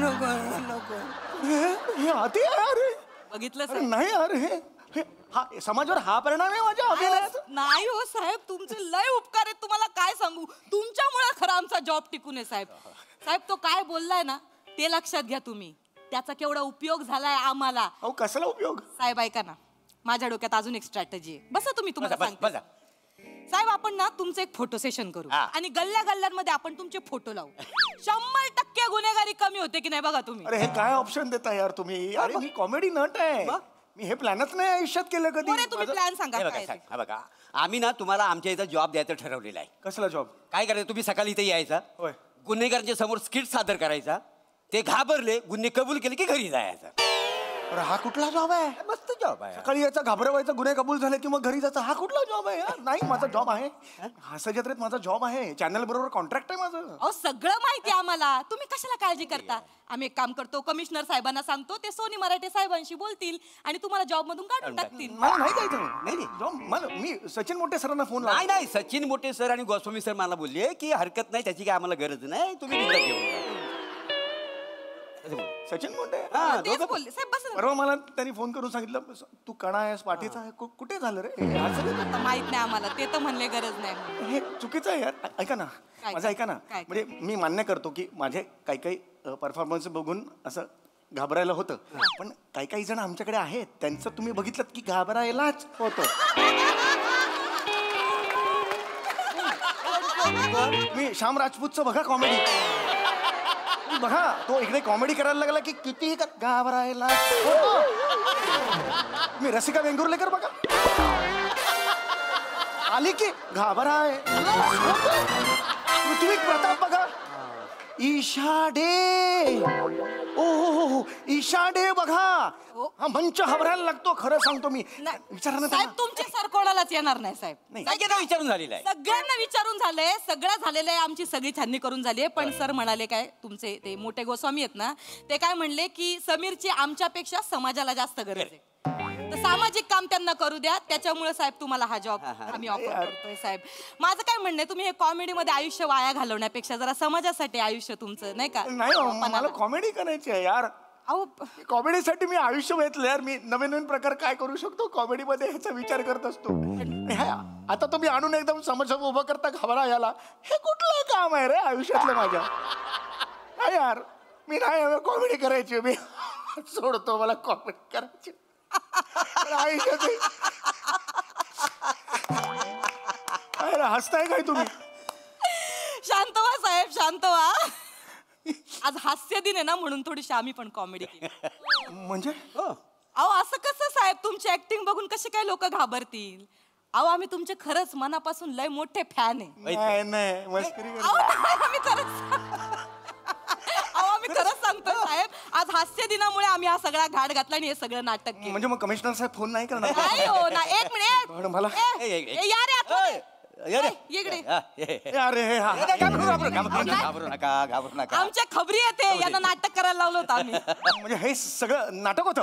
हे अति आहे अरे. बघितलं अरे साहेब? नाही अरे हे समाजावर हा परिणाम आहे माझ्या अभिनयाचा. नाही हो साहेब, तुमचे लय उपकार आहेत. तुम्हाला काय सांगू, तुमच्यामुळे खरा आमचा जॉब टिकून आहे साहेब. साहेब तो काय बोललाय ना ते लक्षात घ्या तुम्ही. त्याचा केवढा उपयोग झालाय आम्हाला. अहो कसला उपयोग? साहेब ऐका ना, माझ्या डोक्यात अजून एक स्ट्रॅटेजी आहे. बसा तुम्ही, तुम्हाला बस सांगते. साहेब आपण ना तुमचं एक फोटो सेशन करू आणि गल्ल्या गल्ल्यांमध्ये आपण तुमचे फोटो लावू. 100% गुन्हेगारी कमी होते की नाही बघा तुम्ही. अरे हे काय ऑप्शन देता यार तुम्ही? अरे मी कॉमेडी नट आहे. मी हे प्लॅनच नाही आयुष्यात केलं कधी. मोरे, तुम्ही प्लॅन सांगा हे काय बघा ते. साहेब, हा बघा आम्ही ना तुम्हाला आमच्या इथं जॉब द्यायचं ठरवलेलं आहे. कसला जॉब? काय करायचं, तुम्ही सकाळी इथे यायचा, होय. गुन्हेगारांच्या समोर स्किट सादर करायचा. ते घाबरले, गुन्हे कबूल केले की घरी जायचं. अरे हा कुठला जॉब आहे? मस्त जॉब आहे. सकाळी याचा घाबरवायचा गुन्हे कबूल झाले की मग घरी जायचं. हा कुठला जॉब आहे यार? नाही, माझा जॉब आहे. हास्य जत्रेत माझा जॉब आहे. चॅनल बरोबर कॉन्ट्रॅक्ट आहे माझं. अहो सगळं माहिती आहे आम्हाला, तुम्ही कशाला काळजी करता? आम्ही एक काम करतो, कमिशनर साहेबांना सांगतो, ते सोनी मराठे साहेबांशी बोलतील आणि तुम्हाला जॉब मधून काढून टाकतील. मला नाही जायचं. नाही. जॉब मला मी सचिन मोठे सरांना फोन नाही नाही, सचिन मोठे सर आणि गोस्वामी सर मला बोलले की हरकत नाही, त्याची काय आम्हाला गरज नाही, तुम्ही तिकडे घेऊन जा. सचिन मोठे तेच बोलले साहेब. बस परवा मला त्यांनी फोन करून सांगितलं तू कणा आहेस, पाठीचा आहे. कुठे झालं रे? असं नाही. आता माहित नाही आम्हाला, ते तर म्हणले गरज नाही. हे चुकीचं आहे यार. ऐका ना, माझं ऐका ना. काय? म्हणजे मी मान्य करतो की माझे काही काही परफॉर्मन्स बघून असं घाबरायला होतं, पण काही काही जण आमच्याकडे आहेत त्यांचं तुम्ही बघितलं की घाबरायलाच होतं. मी श्याम राजपूतचं बघा कॉमेडी, बघा तो इकडे कॉमेडी करायला लागला की कितीही घाबरायला होतं. मी रसिका वेंगुर्लेकर बघा, आली की घाबराय. पृथ्वी प्रताप बघा, ईशाडे. ओ हो, ईशाडे बघा. हा मंच घाबरायला लागतो. खरं सांगतो मी. विचारा ना साहेब, तुमचे सर कोणालाच येणार नाही साहेब. सगळ्यांना विचारून झालेलं आहे. सगळ्यांना विचारून झालंय, सगळं झालेलं आहे. आमची सगळी छाननी करून झाली आहे. पण सर म्हणाले काय, तुमचे ते मोठे गोस्वामी आहेत ना, ते काय म्हणले की समीरची आमच्यापेक्षा समाजाला जास्त गरज आहे, तर सामाजिक काम त्यांना करू द्या. त्याच्यामुळे साहेब तुम्हाला हा जॉब आम्ही ऑफर करतोय साहेब. माझं काय म्हणणं आहे, तुम्ही हे कॉमेडीमध्ये आयुष्य वाया घालवण्यापेक्षा जरा समाजासाठी आयुष्य तुमचं नाही का. नाही हो, मला कॉमेडी करायची आहे यार. अहो कॉमेडीसाठी मी आयुष्य घेतलं यार. मी नवीन नवीन प्रकार काय करू शकतो कॉमेडीमध्ये ह्याचा विचार करत असतो. आता तुम्ही आणून एकदम समोर उभं करता घाबरा याला, हे कुठलं काम आहे रे आयुष्यातलं माझ्या? नाही यार, मी नाही कॉमेडी करायची. मी सोडतो, मला कॉमेडी करायची आयुष्यात. हसताय काय तुम्ही? शांत व्हा साहेब, शांत व्हा. आज हास्य दिन आहे ना, म्हणून थोडीशी आम्ही पण कॉमेडी केली. म्हणजे अहो असं कसं साहेब, तुमची ऍक्टिंग बघून कसे काय लोक घाबरतील? अहो आम्ही तुमचे खरंच मनापासून लय मोठे फॅन आहे. नाही मस्करी अहो, नाही, आम्ही खरंच सांगतो साहेब, आज हास्य दिनामुळे आम्ही हा सगळा घाट घातला आणि हे सगळं नाटक केलं. म्हणजे मग कमिशनर साहेब फोन नाही करणार? नाही हो ना, एक मिनिट. पण मला या रे आतमध्ये. इकडे. अरे घाबरू नका. आमच्या खबरी येते, यांना नाटक करायला लावलं होतं आम्ही. म्हणजे हे सगळं नाटक होतं?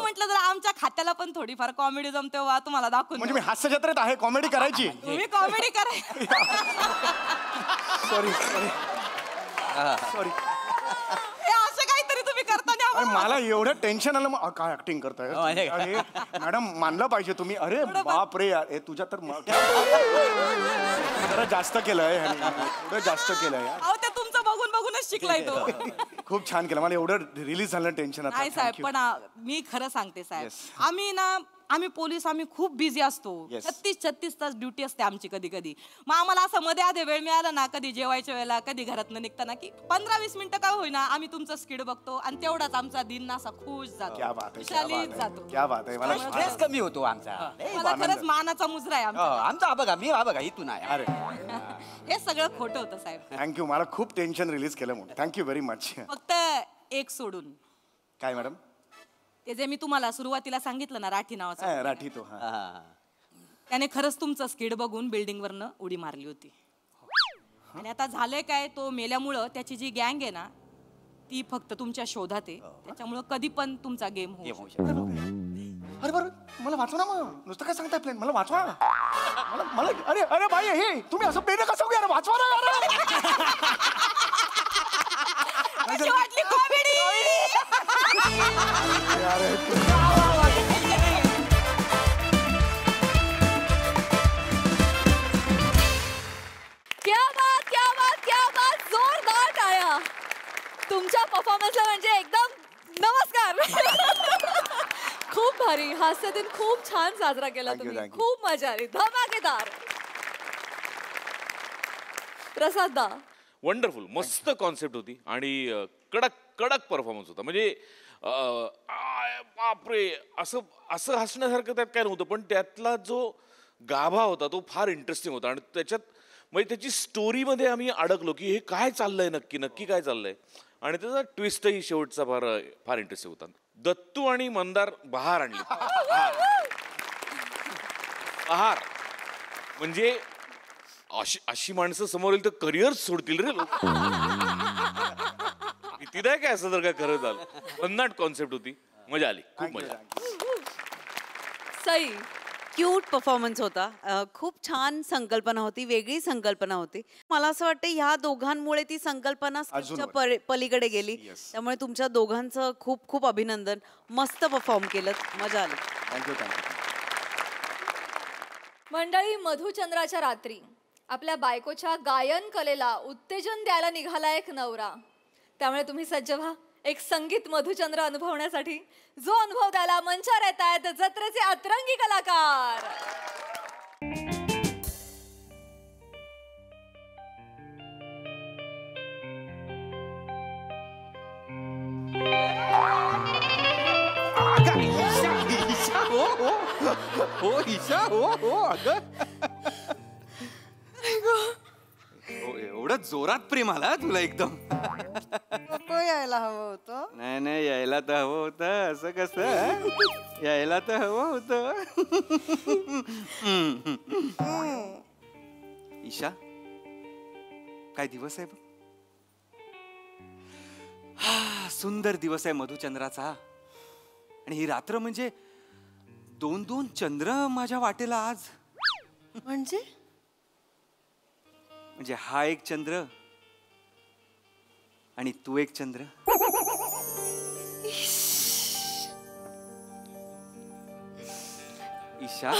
म्हटलं जरा आमच्या खात्याला पण थोडीफार कॉमेडी जमते वा, तुम्हाला दाखवून. म्हणजे मी हास्य जत्रेत आहे, कॉमेडी करायची? तुम्ही कॉमेडी कराय. सॉरी असं काहीतरी तुम्ही करता अरे मला एवढं टेन्शन आलं. मग काय ऍक्टिंग करताय? अरे मॅडम मानलं पाहिजे तुम्ही. अरे बाप रे यार, तुझ्या तर जरा जास्त केलंय, एवढं जास्त केलंय यार. अहो ते तुमचं बघून बघूनच शिकलाय तो. खूप छान केलं. मला एवढं रिलीज झालं टेन्शन. नाही साहेब, पण मी खरं सांगते साहेब, आम्ही पोलीस खूप बिझी असतो. 36 तास ड्युटी असते आमची कधी कधी. मग आम्हाला असं मध्ये आधी वेळ मिळाला ना, कधी जेवायच्या वेळेला, कधी घरातनं निघताना, की 15-20 मिनिटं काय होईना आम्ही तुमचं स्किड बघतो आणि तेवढाच आमचा दिन असा खुश जातो. क्या बात आहे, जातो. क्या बात आहे. मला स्ट्रेस कमी होतो आमचा. मला खरंच मानाचा मुजरा आहे आमचा. आमचा बघा इथून आहे. अरे हे सगळं खोटं होतं साहेब. थँक्यू. मला खूप टेन्शन रिलीज केलं म्हणून थँक्यू व्हेरी मच. फक्त एक सोडून. काय मॅडम? ते जे मी तुम्हाला सुरुवातीला सांगितलं ना, राठी नावाचा, राठी तो. त्याने खरंच तुमचं स्किड बघून बिल्डिंग वरनं उडी मारली होती. आणि आता झालंय काय, तो मेल्यामुळं त्याची जी गँग आहे ना, ती फक्त तुमच्या शोधात आहे. त्याच्यामुळं कधी पण तुमचा गेम होऊ शकतो. अरे बरं, मला वाचवा ना. मग नुसतं काय सांगताय प्लेन, मला वाचवा. मला अरे अरे बाई, हे तुम्ही असं प्लेन कसं घेऊ यार? वाचवा ना. कशी वाटली कॉमेडी? क्या बात, क्या बात, क्या बात. जोरदार टाळ्या तुमच्या परफॉर्मन्सला. म्हणजे एकदम नमस्कार. खूप भारी. हास्य दिन खूप छान साजरा केला Thank you, तुम्ही. thank you. खूप मजा आली, धमाकेदार. प्रसाद दा, वंडरफुल, मस्त कॉन्सेप्ट होती आणि कडक कडक परफॉर्मन्स होता. म्हणजे बापरे, असं असं हसण्यासारखं त्यात काय नव्हतं, पण त्यातला जो गाभा होता तो फार इंटरेस्टिंग होता. आणि त्याच्यात म्हणजे त्याची स्टोरीमध्ये आम्ही अडकलो की हे काय चाललंय, नक्की काय चाललंय. आणि त्याचा ट्विस्टही शेवटचा फार फार इंटरेस्टिंग होता. दत्तू आणि मंदार बहार आणली. बहार म्हणजे अशी माणसं समोर येईल तर करिअर सोडतील रे लोक. भीतीदायक काय असं जर काय खरं झालं. भन्नाट कॉन्सेप्ट होती. मजा आली, खूप मजा. सई क्यूट परफॉर्मन्स होता. खूप छान संकल्पना होती, वेगळी संकल्पना होती. मला असं वाटतं ह्या दोघांमुळे ती संकल्पना स्क्रिप्टच्या पलीकडे गेली. त्यामुळे तुमच्या दोघांचं खूप खूप अभिनंदन. मस्त परफॉर्म केलं, मजा आली. थँक्यू. मंडळी, मधुचंद्राच्या रात्री आपल्या बायकोच्या गायन कलेला उत्तेजन द्यायला निघाला एक नवरा. त्यामुळे तुम्ही सज्ज व्हा एक संगीत मधुचंद्र अनुभवण्यासाठी. जो अनुभव द्यायला मंचावर येत आहेत जत्रेचे अतरंगी कलाकार. हो ईशा, हो अगं. एवढं जोरात प्रेम आला तुला एकदम. यायला हवं होतं. नाही यायला तर हवं होतं. असं कसं यायला तर हवं होतं. ईशा, काय दिवस आहे बघ. सुंदर दिवस आहे मधुचंद्राचा. आणि ही रात्र म्हणजे 2 चंद्र माझ्या वाटेला आज. म्हणजे हा एक चंद्र आणि तू एक चंद्र. ईशा,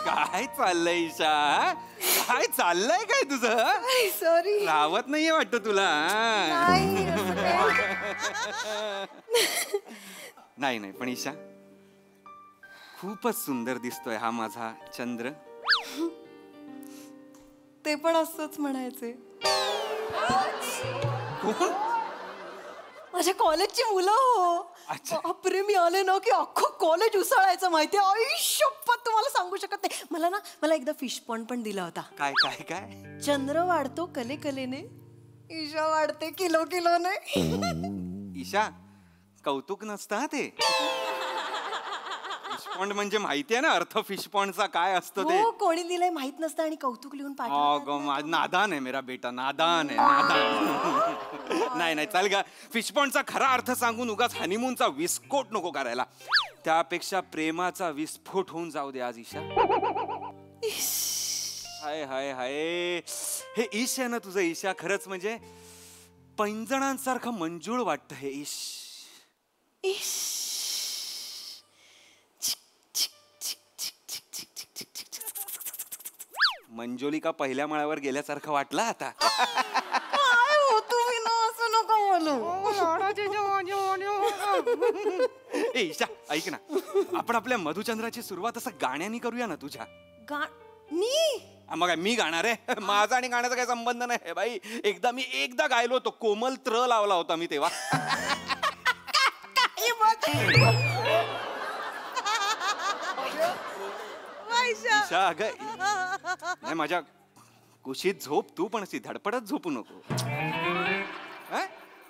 काय चाललंय ईशा? काय चाललंय काय तुझं? सॉरी. रावत नाहीये वाटतं तुला. नाही पण ईशा, खूपच सुंदर दिसतोय हा माझा चंद्र. ते पण असंच म्हणायचे. माझ्या कॉलेजची मुलं हो. बापरे, मी आले ना की अख्खं कॉलेज उसळायचं माहितीये. आयुष्यपत तुम्हाला सांगू शकत नाही. मला एकदा फिश पॉन्ड पण दिला होता. काय काय काय? चंद्र वाढतो कलेने, ईशा वाढते किलोने. ईशा, कौतुक नसतं ते. फिशपॉन्ड म्हणजे माहितीये ना अर्थ फिशपॉन्डचा काय असतं ते. हो, कोणी दिलंय माहित नसतं आणि कौतुक लिहून पाठवतात. नादान आहे मेरा बेटा, नादान आहे, नादान. नाही चाल गा. फिशपॉन्डचा खरा अर्थ सांगून उगाच हनीमूनचा विस्फोट नको करायला. त्यापेक्षा प्रेमाचा विस्फोट होऊन जाऊ दे आज ईशा. हाय हाय हाय, हे ईश आहे ना तुझं ईशा, खरंच म्हणजे पैंजणांसारखं मंजूळ वाटतं हे ईश. मंजोलिका पहिल्या माळ्यावर गेल्यासारखं वाटलं आता. काय हो तुम्ही ना, असं नका बोलू. ईशा, ऐक ना, आपण आपल्या मधुचंद्राची सुरुवात असं गाण्यानी करूया ना तुझ्या. मग मी गाणार आहे. माझा आणि गाण्याचा काही संबंध नाही बाई. एकदा गायलो होतो, कोमल त्र लावला होता मी तेव्हा. ईशा अगं, नाही माझ्या कुशीत झोप तू, पण अशी धडपडत झोपू नको.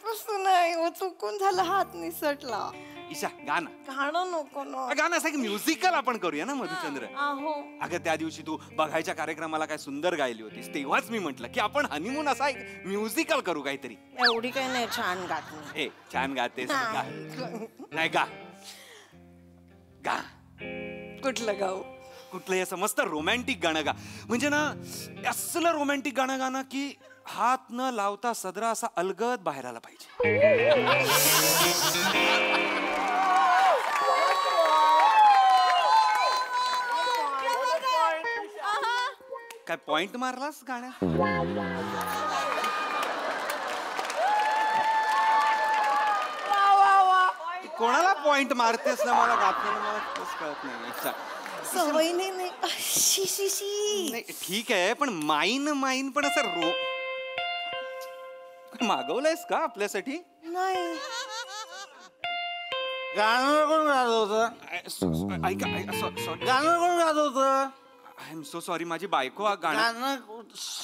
तसं नाही हो, चुकून झालं, हात निसटला. ईशा गाणं गाणं नको ना. गाणं असं म्युझिकल आपण करूया ना मधुचंद्र. अगं त्या दिवशी तू बघायच्या कार्यक्रमाला काय सुंदर गायली होतीस, तेव्हाच मी म्हंटल की आपण हनीमून असा एक म्युझिकल करू काहीतरी. एवढी काही नाही छान गात नाही. ए छान गातेस. नाही गा. कुठलं गाऊ? कुठलंही असं मस्त रोमॅन्टिक गाणं गा. म्हणजे ना असलं रोमॅन्टिक गाणं गाणं की हात न लावता सदरा असा अलगद बाहेर आला पाहिजे. काय पॉइंट मारलास गाण्या? कोणाला पॉइंट मारतेस ना, मला गाताना मला कळत नाही. सवय नाही. ठीक आहे, पण माईन पण असं मागवलंयस का आपल्यासाठी? नाही. गाणं कोण गात होतं? ऐका गाणं कोण गात होतं? आय एम सो सॉरी, माझी बायको गाणं गाणं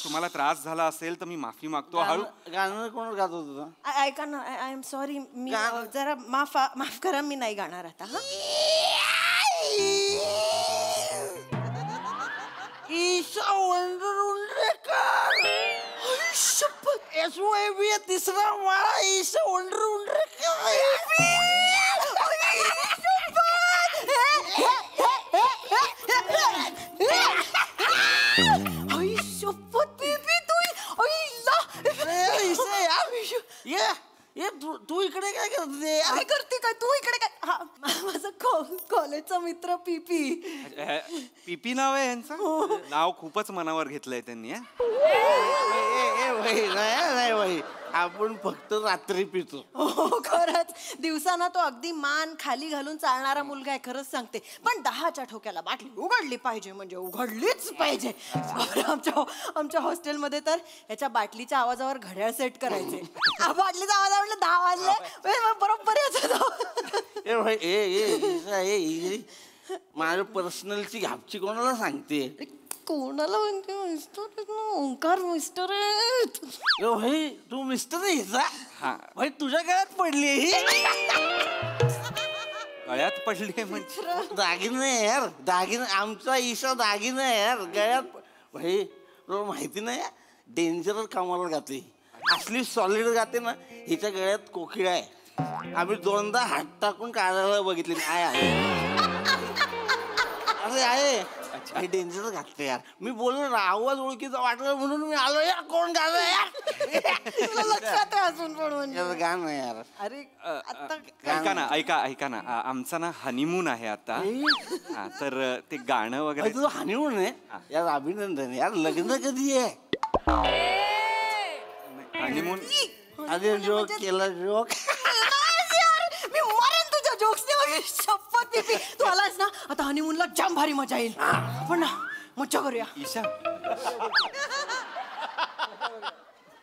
तुम्हाला त्रास झाला असेल तर मी माफी मागतो. हळू गाणं कोण गात होतं? ऐका ना, आय एम सॉरी, मी जरा माफ करा, मी नाही गाणार आता. हा ईशा वंडरकर, SYB तिसरा माळा, ईशा वंडरकर. आई शपथ बेबी, तू ये तू इकडे काय करते? काय करते? काय तू इकडे काय? हा, माझा कॉलेजचा मित्र पीपी. पीपी नाव आहे यांचं? नाव खूपच मनावर घेतलंय त्यांनी. नाही भाई, आपण फक्त रात्री पितो. हो खरंच, दिवसाना तो अगदी मान खाली घालून चालणारा मुलगा आहे, खरंच सांगते. पण 10च्या ठोक्याला बाटली उघडली पाहिजे म्हणजे उघडलीच पाहिजे. आमच्या हॉस्टेलमध्ये तर याच्या बाटलीच्या आवाजावर घड्याळ सेट करायचे. बाटलीचा आवाज आवडला 10 वाजले बरोबर याचा. माझ्या पर्सनलची घापची कोणाला सांगते? कोणाला म्हणते? ओंकार मिस्टर भाई, तू मिस्टर आहे भाई, तुझ्या गळ्यात पडली ही. गळ्यात पडली म्हणजे दागिने यार, दागिने. आमचा ईशा दागिने यार गळ्यात. भाई तुला माहिती नाही, डेंजरस कामाला गाते, असली सॉलिड गाते ना. हिच्या गळ्यात कोकिळा आहे. आम्ही 2दा हात टाकून काढायला बघितली. आहे अरे आहे, हे डेंजर घातले यार. मी बोललो ना, आवाज ओळखीचा वाटला म्हणून मी आलो. यार कोण गाणं यार? लक्षात आहे अजून पण गाणं यार. अरे ऐका ना, आमचा ना हनीमून आहे आता. तर ते गाणं वगैरे. तुझं हनीमून आहे यार? अभिनंदन यार. लग्न कधी आहे? हनीमून. अरे जोक केला, जोक. मी मरेन तुझ्या जोक्सने. शपथ पीपी, तू आलास ना आता हनीमूनला जाम भारी मजा येईल. आपण ना मजा करूया. ईशा,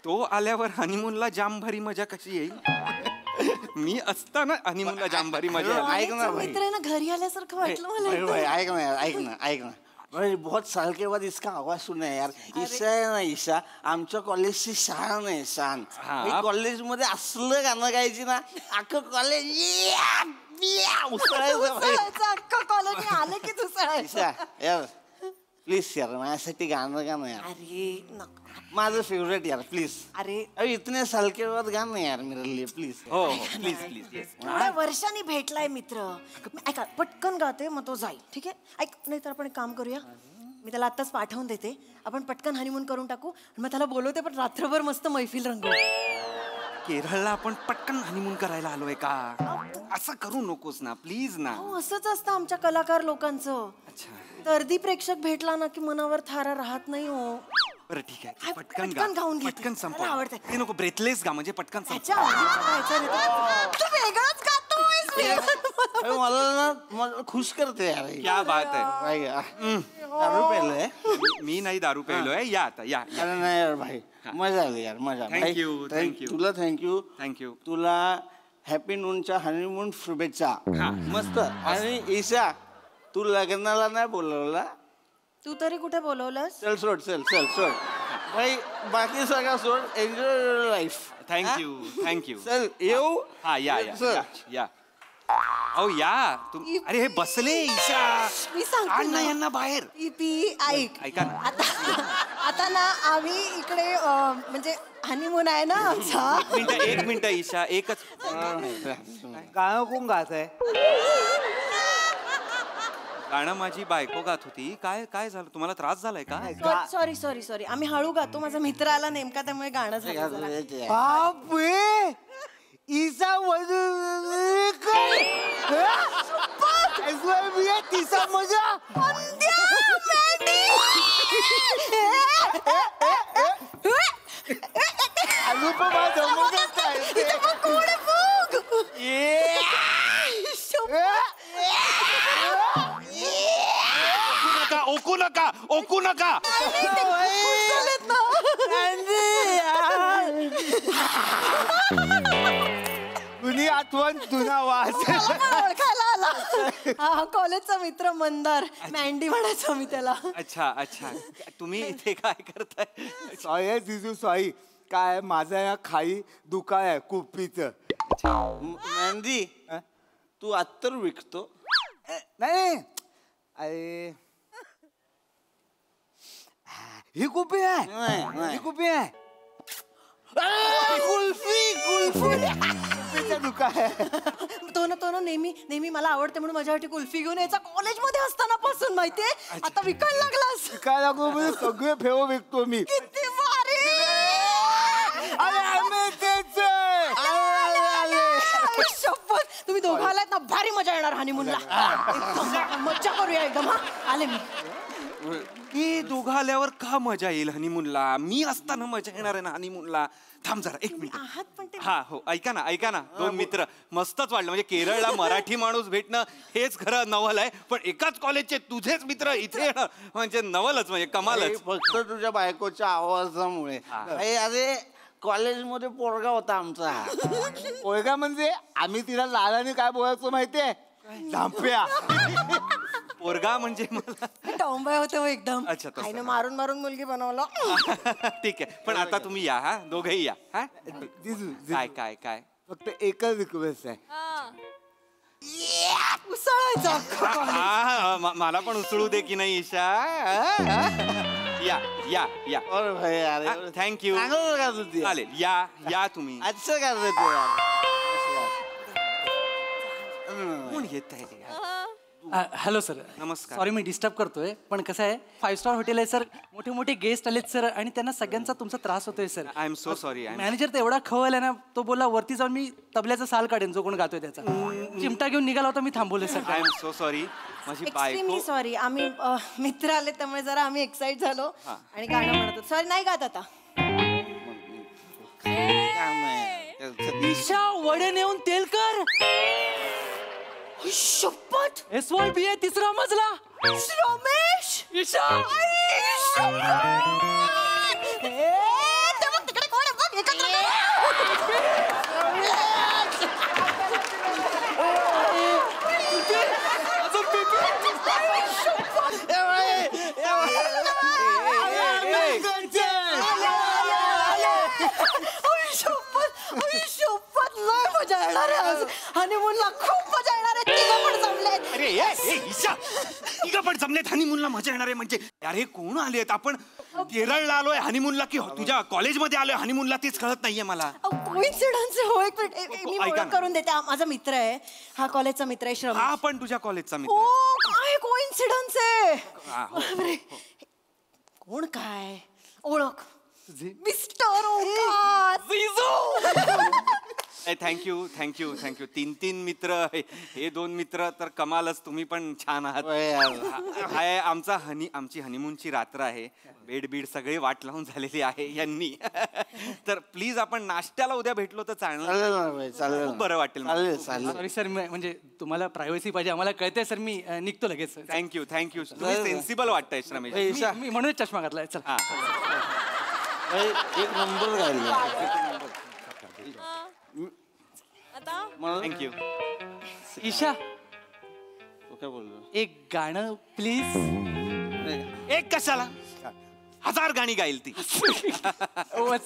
तो आल्यावर हनीमूनला जाम भारी मजा कशी येईल? मी असताना हनीमूनला जाम भारी मजा येईल. ऐक ना भाई, मित्र आहे ना, घरी आल्यासारखं वाटलं मला. ऐक ना यार, ऐक ना भाई, बहुत साल के बाद इसका आवाज सुना है यार. ईशा आहे ना, ईशा आमच्या कॉलेजची शान आहे, शान. कॉलेज मध्ये असलं गाणं गायची ना, अख्खं कॉलेज अख्खं कॉलेज आलं की दुसरं. ईशा यार प्लीज यार, माझ्यासाठी गाणं गाणं यार. अरे माझं फेवरेट यार, प्लीज. अरे इतने साल के बाद गाणं यार मेरे लिए, प्लीज. हो प्लीज प्लीज. थोड्या वर्षांनी भेटलाय मित्र. ऐका, पटकन गाते मग तो जाईल, ठीक आहे? ऐक, नाही तर आपण एक काम करूया, मी त्याला आत्ताच पाठवून देते. आपण पटकन हनीमून करून टाकू आणि मग त्याला बोलवते, पण रात्रभर मस्त मैफिल रंगवू. केरळला आपण पटकन हनीमून करायला आलोय का? असं करू नकोस ना प्लीज ना. असंच असतं आमच्या कलाकार लोकांचं. दर्दी प्रेक्षक भेटला ना की मनावर थारा राहत नाही. हो बरं ठीक आहे, पटकन गाऊन घे. पटकन संपव. मला आवडतं. ते नको, ब्रेथलेस गा म्हणजे पटकन संपव. वेगळंच गातो. मला ना, मला खुश करते यार. क्या बात आहे. दारू प्यायलोय? मी नाही दारू प्यायलोय. या आता या. अरे नाही यार भाई, मजा आली यार, मजा. Thank you thank you. तुला थँक्यू. थँक्यू. तुला हॅपी नूनच्या हनीमून शुभेच्छा. मस्त. आणि ईशा, तू लग्नाला नाही बोलवला? तू तरी कुठे बोलवलंस? चल सोड, चल चल सोड भाई, बाकी सगळं सोड. Enjoy your life. Thank you thank you. चल येऊ. हा या या या. अहो या अरे हे बसले. ईशा, मी सांगते ना यांना बाहेर. पी ऐक, ऐका ना. आता ना आम्ही इकडे म्हणजे हनीमून आहे ना आमचा. एक मिनिट ईशा, एकच. गाणं कोण गात आहे? गाणं माझी बायको गात होती. काय काय झालं? तुम्हाला त्रास झालाय का? सॉरी सॉरी सॉरी, आम्ही हळू गातो. माझा मित्र आला नेमका, त्यामुळे गाणं झालं. बापरे, ईशा तिचा मजा. अनुपमा जमवत ओकू नका, ओकू नका. कुणी आठवण जुना वास. मला पण ओळखायला आला. हा कॉलेजचा मित्र मंदार, मँडी म्हणायचो मी त्याला. अच्छा अच्छा. तुम्ही इथे काय करताय? सॉरी जिजू सॉरी. काय माझा या खाई दुकान आहे कुप्पीचं. मँडी तू अत्तर विकतो? नाही अरे ही कुपी आहे. ही कुपी आहे. कुल्फी कुल्फीचं दुकान आहे. तो ना नेहमी मला आवडते म्हणून माझ्यासाठी कुल्फी घेऊन यायचा कॉलेजमध्ये असताना पासून. माहितीये आता विकायला लागलास. काय लागू म्हणजे सगळे फेव विकतो मी. किती भारी. शपथ तुम्ही दोघं आलात ना भारी मजा येणार हनीमूनला. मज्जा करूया एकदम. हा आले मी. ही दोघं आल्यावर का मजा येईल हनीमूनला? मी असताना मजा येणार आहे ना हनीमूनला. थांब जरा 1 मिनिट. हा हो ऐका ना 2 मित्र मस्तच वाटलं. म्हणजे केरळला मराठी माणूस भेटणं हेच खरं नवल आहे. पण एकाच कॉलेजचे तुझेच मित्र इथे येणं म्हणजे नवलच, म्हणजे कमालच. फक्त तुझ्या बायकोच्या आवाजामुळे. अरे कॉलेजमध्ये पोरगा होता आमचा. पोरगा म्हणजे आम्ही तिला लाडाने काय बोलायचो माहितीये? झांप्या. पोरगा म्हणजे मला टॉम्बाय होते एकदम. अच्छा, तसं. आईने मारून मुलगी बनवलं. ठीक आहे. पण आता तुम्ही या. हा दोघेही या. हा काय काय काय फक्त एकच रिक्वेस्ट आहे. उसळायचं. मला पण उचलू दे की नाही ईशा. या या या. थँक्यू. चालेल या तुम्ही. अच्छा काय कोण येत आहे? Hello sir. नमस्कार. सॉरी मी डिस्टर्ब करतोय, पण कसं आहे 5 स्टार हॉटेल आहे सर. मोठे मोठे गेस्ट आलेत सर आणि त्यांना सगळ्यांचा तुमचा त्रास होतोय sir. I am so sorry. Manager तर एवढा खवळला ना, तो बोलला वरती जाऊन मी तबल्याचा साल काढेन जो कोण गातोय त्याचा. चिमटा घेऊन निघाला होता, मी थांबवले sir. I am so sorry. माझी बायको. सॉरी आम्ही मित्र आले त्यामुळे जरा आम्ही एक्साइट झालो आणि गाणं म्हणत होतो. सॉरी नाही गात आता. ईशा वडे नेऊन तेल कर. शपथ. SYBA 3रा मजला. रमेश. ईशा. तिकडे कोण आहे बघ. एकत्र शपथ लय मजा येणार आहे आज. हनीमूनला खूप मजा येणार आहे. तिघं पण जमलेत. अरे ईशा तिघं पण जमलेत हनीमूनला मजा येणार आहे म्हणजे. अरे कोण आलेत? आपण केरळला आलोय हनीमूनला की तुझ्या कॉलेजमध्ये आलोय हनीमूनला तेच कळत नाहीये मला. कोइन्सिडन्स हो. एक मिनिट मी ओळख करून देते. हा माझा मित्र आहे. हा कॉलेजचा मित्र आहे श्रम. हा पण तुझ्या कॉलेजचा मित्र. हो काय कोइन्सिडन्स आहे. हो. कोण काय ओळख? मिस्टर ओंकार. थँक्यू 3 मित्र. हे 2 मित्र तर कमालच. तुम्ही पण छान आहात. आमची हनीमूनची रात्र आहे. बेड सगळे वाट लावून झालेली आहे यांनी. तर प्लीज आपण नाश्त्याला उद्या भेटलो तर चालेल. खूप बरं वाटेल. सॉरी सर, म्हणजे तुम्हाला प्रायव्हसी पाहिजे आम्हाला कळतंय सर. मी निघतो लगेच. थँक्यू. तुम्ही सेन्सिबल वाटताय श्रमेश. मी म्हणून चष्मा घातलाय. चल. एक नंबर राहिला. थँक्यू. ईशा काय बोललो? एक गाणं प्लीज. एक कशाला? 1000 गाणी गाईल ती.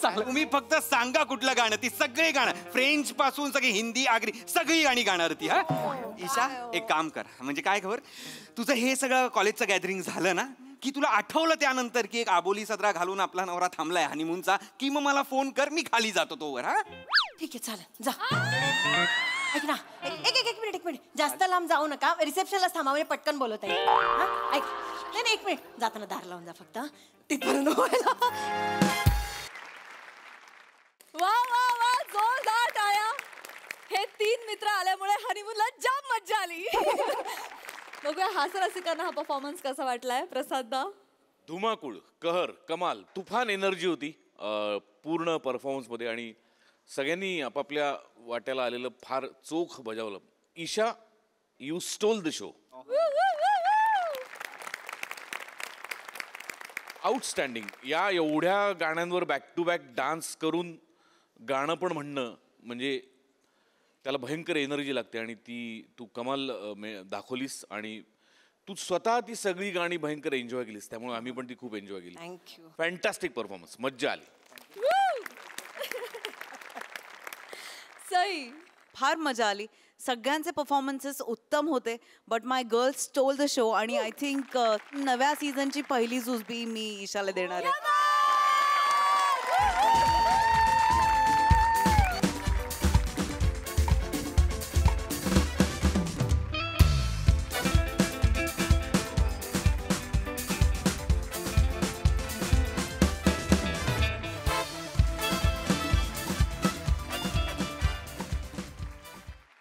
तुम्ही फक्त सांगा कुठलं गाणं. ती सगळी गाणं फ्रेंच पासून सगळी हिंदी आगरी सगळी गाणी गाणार ती. हा ईशा एक काम कर. म्हणजे काय खबर, तुझं हे सगळं कॉलेजचं गॅदरिंग झालं ना की तुला आठवलं त्यानंतर की एक आबोली सदरा घालून आपला नवरा थांबलाय हनीमूनचा, की मग मला फोन कर. मी खाली जातो तोवर. हा ठीक आहे चालेल. जा. ऐक ना एक मिनिट जास्त लांब जाऊ नका. रिसेप्शनलाच थांबा म्हणजे पटकन बोलत आहे. ऐक नाही 1 मिनिट. जाताना दार लावून जा फक्त. तिथपर्यंत व्हायला. वा वा वा जोरदार टाळ्या. हे 3 मित्र आल्यामुळे हनीमूनला जाम मज्जा आली. बघूया हास्यरसिकांना हा परफॉर्मन्स कसा वाटलाय. प्रसाद दा. धुमाकूळ, कहर, कमाल, तुफान एनर्जी होती पूर्ण परफॉर्मन्स मध्ये आणि सगळ्यांनी आपापल्या वाट्याला आलेलं फार चोख बजावलं. Isha, you stole the show. Outstanding. या एवढ्या गाण्यांवर बॅक टू बॅक डान्स करून गाणं पण म्हणणं म्हणजे त्याला भयंकर एनर्जी लागते आणि ती तू कमाल दाखवलीस आणि तू स्वतः ती सगळी गाणी भयंकर एन्जॉय केलीस, त्यामुळे आम्ही पण ती खूप एन्जॉय केली. थँक्यू. फॅन्टॅस्टिक परफॉर्मन्स, मज्जा आली. सई, फार मजा आली. सगळ्यांचे परफॉर्मन्सेस उत्तम होते, but my girls stole the show. आणि आय थिंक नव्या सीझनची पहिली जुजबी मी ईशाला देणार आहे.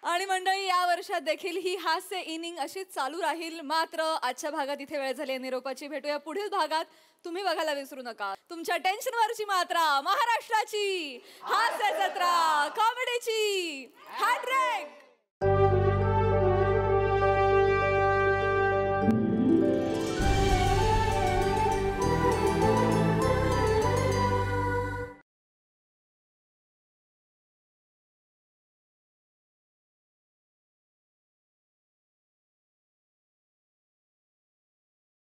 आणि मंडळी, या वर्षात देखील ही हास्य इनिंग अशीच चालू राहील. मात्र आजच्या भागात इथे वेळ झाली निरोपाची. भेटूया पुढील भागात. तुम्ही बघायला विसरू नका तुमच्या टेन्शनवरची मात्रा, महाराष्ट्राची हास्य जत्रा, कॉमेडीची हॅट्रिक.